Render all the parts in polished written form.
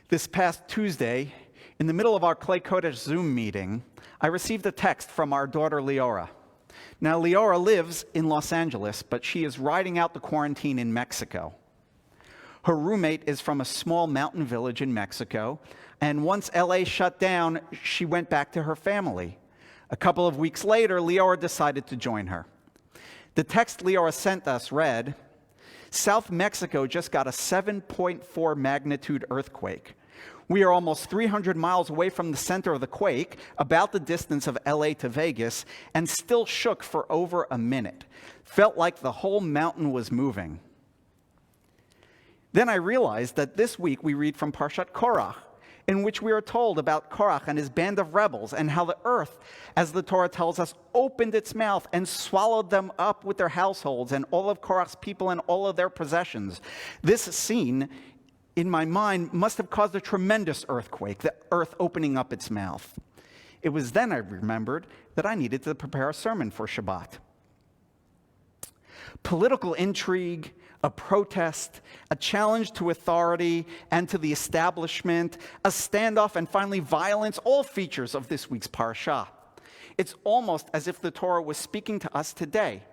This past Tuesday, in the middle of our Clay Kodesh Zoom meeting, I received a text from our daughter Leora. Now, Leora lives in Los Angeles, but she is riding out the quarantine in Mexico. Her roommate is from a small mountain village in Mexico, and once LA shut down, she went back to her family. A couple of weeks later, Leora decided to join her. The text Leora sent us read, "South Mexico just got a 7.4 magnitude earthquake. We are almost 300 miles away from the center of the quake, about the distance of LA to Vegas, and still shook for over a minute. Felt like the whole mountain was moving." Then I realized that this week we read from Parshat Korach, in which we are told about Korach and his band of rebels and how the earth, as the Torah tells us, opened its mouth and swallowed them up with their households and all of Korach's people and all of their possessions. This scene, in my mind, must have caused a tremendous earthquake, the earth opening up its mouth. It was then I remembered that I needed to prepare a sermon for Shabbat. Political intrigue, a protest, a challenge to authority and to the establishment, a standoff, and finally violence, all features of this week's parashah. It's almost as if the Torah was speaking to us today.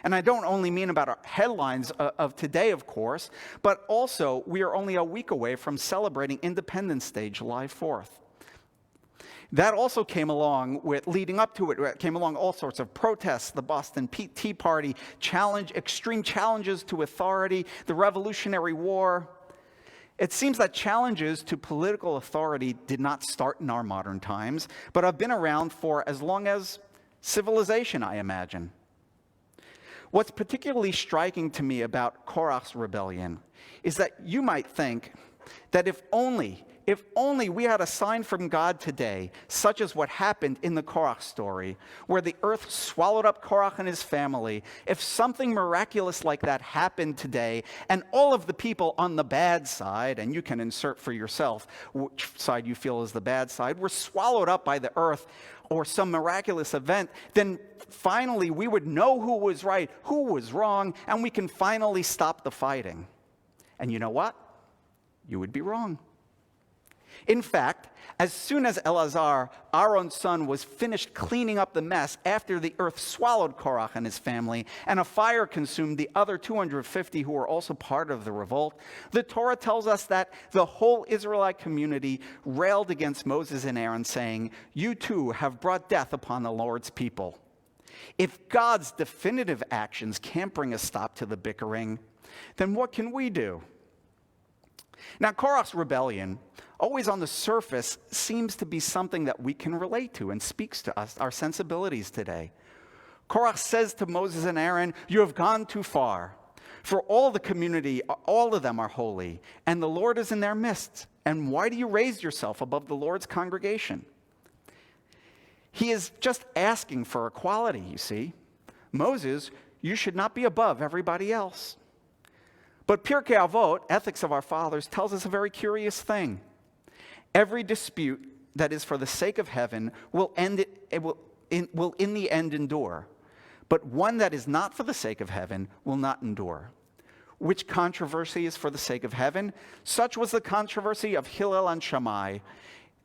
And I don't only mean about our headlines of today, of course, but also we are only a week away from celebrating Independence Day, July 4th. That also came along with, leading up to it, came along all sorts of protests, the Boston Tea Party, extreme challenges to authority, the Revolutionary War. It seems that challenges to political authority did not start in our modern times, but have been around for as long as civilization, I imagine. What's particularly striking to me about Korach's rebellion is that you might think that if only we had a sign from God today, such as what happened in the Korach story, where the earth swallowed up Korach and his family, if something miraculous like that happened today, and all of the people on the bad side, and you can insert for yourself which side you feel is the bad side, were swallowed up by the earth or some miraculous event, then finally we would know who was right, who was wrong, and we can finally stop the fighting. And you know what? You would be wrong. In fact, as soon as Elazar, Aaron's son, was finished cleaning up the mess after the earth swallowed Korach and his family, and a fire consumed the other 250 who were also part of the revolt, the Torah tells us that the whole Israelite community railed against Moses and Aaron, saying, "You too have brought death upon the Lord's people." If God's definitive actions can't bring a stop to the bickering, then what can we do? Now, Korach's rebellion, always on the surface, seems to be something that we can relate to and speaks to us, our sensibilities today. Korach says to Moses and Aaron, "You have gone too far. For all the community, all of them are holy, and the Lord is in their midst. And why do you raise yourself above the Lord's congregation?" He is just asking for equality, you see. Moses, you should not be above everybody else. But Pirkei Avot, Ethics of Our Fathers, tells us a very curious thing. Every dispute that is for the sake of heaven will in the end endure. But one that is not for the sake of heaven will not endure. Which controversy is for the sake of heaven? Such was the controversy of Hillel and Shammai.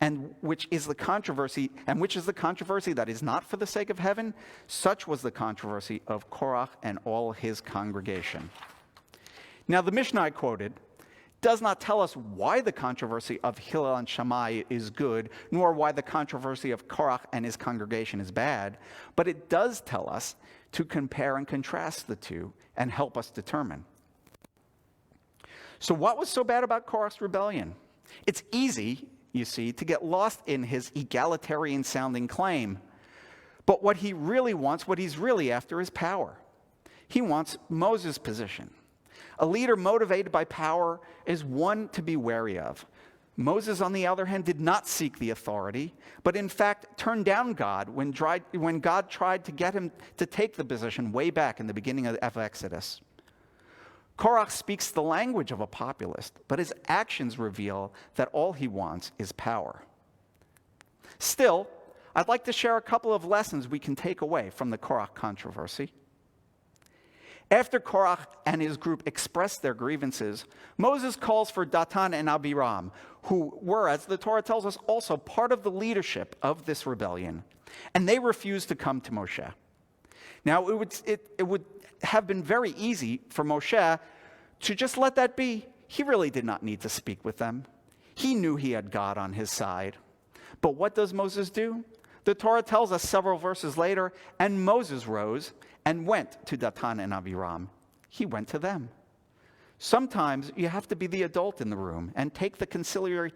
And which is the controversy that is not for the sake of heaven? Such was the controversy of Korach and all his congregation. Now, the Mishnah I quoted does not tell us why the controversy of Hillel and Shammai is good, nor why the controversy of Korach and his congregation is bad, but it does tell us to compare and contrast the two and help us determine. So what was so bad about Korach's rebellion? It's easy, you see, to get lost in his egalitarian-sounding claim. But what he really wants, what he's really after, is power. He wants Moses' position. A leader motivated by power is one to be wary of. Moses, on the other hand, did not seek the authority, but in fact turned down God when God tried to get him to take the position way back in the beginning of Exodus. Korach speaks the language of a populist, but his actions reveal that all he wants is power. Still, I'd like to share a couple of lessons we can take away from the Korach controversy. After Korach and his group expressed their grievances, Moses calls for Datan and Abiram, who were, as the Torah tells us, also part of the leadership of this rebellion. And they refused to come to Moshe. Now, it would have been very easy for Moshe to just let that be. He really did not need to speak with them. He knew he had God on his side. But what does Moses do? The Torah tells us several verses later, and Moses rose and went to Datan and Abiram. He went to them. Sometimes you have to be the adult in the room and take the conciliatory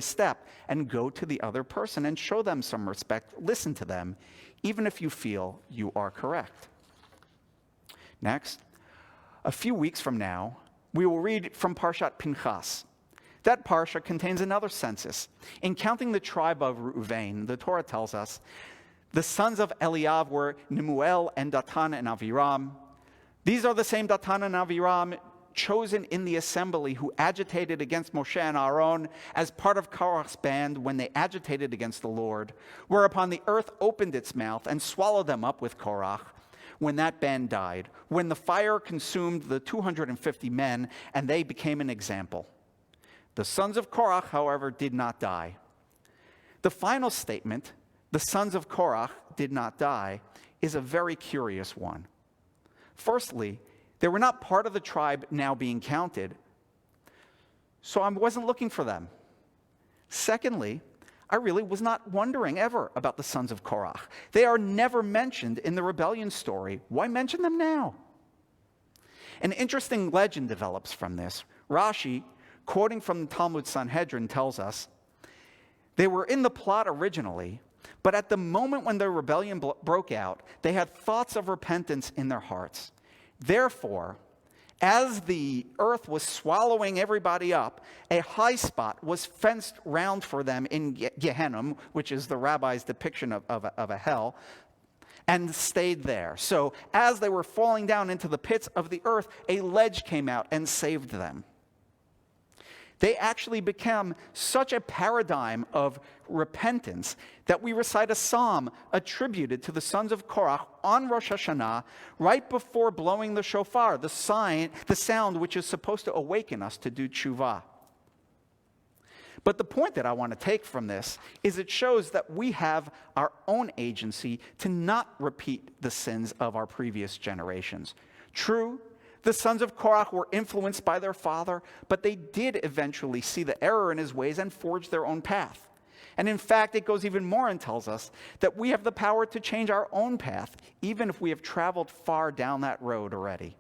step and go to the other person and show them some respect. Listen to them, even if you feel you are correct. Next, a few weeks from now, we will read from Parshat Pinchas. That parsha contains another census. In counting the tribe of Reuven, the Torah tells us, the sons of Eliav were Nemuel and Datan and Aviram. These are the same Datan and Aviram chosen in the assembly who agitated against Moshe and Aaron as part of Korach's band when they agitated against the Lord, whereupon the earth opened its mouth and swallowed them up with Korach when that band died, when the fire consumed the 250 men and they became an example. The sons of Korach, however, did not die. The final statement, the sons of Korach did not die, is a very curious one. Firstly, they were not part of the tribe now being counted, so I wasn't looking for them. Secondly, I really was not wondering ever about the sons of Korach. They are never mentioned in the rebellion story. Why mention them now? An interesting legend develops from this. Rashi, quoting from the Talmud Sanhedrin, tells us, they were in the plot originally, but at the moment when the rebellion broke out, they had thoughts of repentance in their hearts. Therefore, as the earth was swallowing everybody up, a high spot was fenced round for them in Gehenna, which is the rabbi's depiction of a hell, and stayed there. So as they were falling down into the pits of the earth, a ledge came out and saved them. They actually become such a paradigm of repentance that we recite a psalm attributed to the sons of Korach on Rosh Hashanah right before blowing the shofar, the sound which is supposed to awaken us to do tshuva. But the point that I want to take from this is it shows that we have our own agency to not repeat the sins of our previous generations. True, the sons of Korach were influenced by their father, but they did eventually see the error in his ways and forge their own path. And in fact, it goes even more and tells us that we have the power to change our own path, even if we have traveled far down that road already.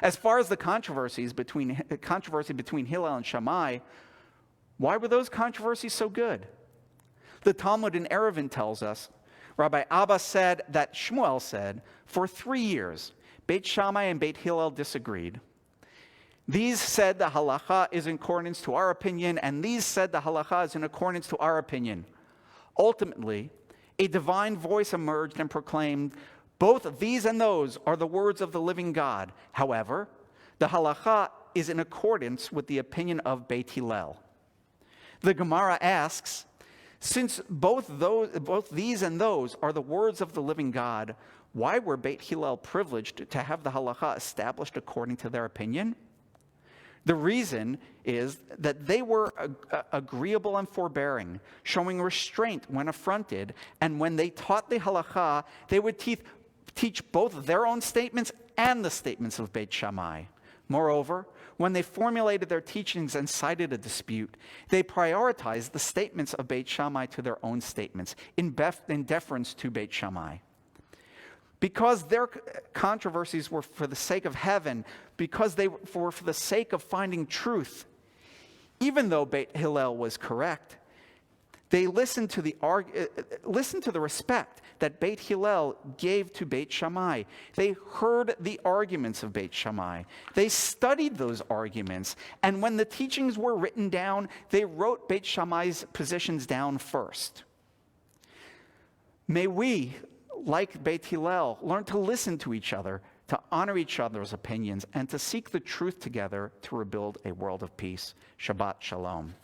As far as the controversy between Hillel and Shammai, why were those controversies so good? The Talmud in Eruvin tells us, Rabbi Abba said that Shmuel said, for 3 years, Beit Shammai and Beit Hillel disagreed. These said the halacha is in accordance to our opinion, and these said the halacha is in accordance to our opinion. Ultimately, a divine voice emerged and proclaimed, both these and those are the words of the living God. However, the halacha is in accordance with the opinion of Beit Hillel. The Gemara asks, since both these and those are the words of the living God, why were Beit Hillel privileged to have the halacha established according to their opinion? The reason is that they were agreeable and forbearing, showing restraint when affronted, and when they taught the halacha, they would teach both their own statements and the statements of Beit Shammai. Moreover, when they formulated their teachings and cited a dispute, they prioritized the statements of Beit Shammai to their own statements, in deference to Beit Shammai. Because their controversies were for the sake of heaven, because they were for the sake of finding truth, even though Beit Hillel was correct, they listened to the respect that Beit Hillel gave to Beit Shammai. They heard the arguments of Beit Shammai. They studied those arguments, and when the teachings were written down, they wrote Beit Shammai's positions down first. May we, like Beit Hillel, learn to listen to each other, to honor each other's opinions, and to seek the truth together to rebuild a world of peace. Shabbat Shalom.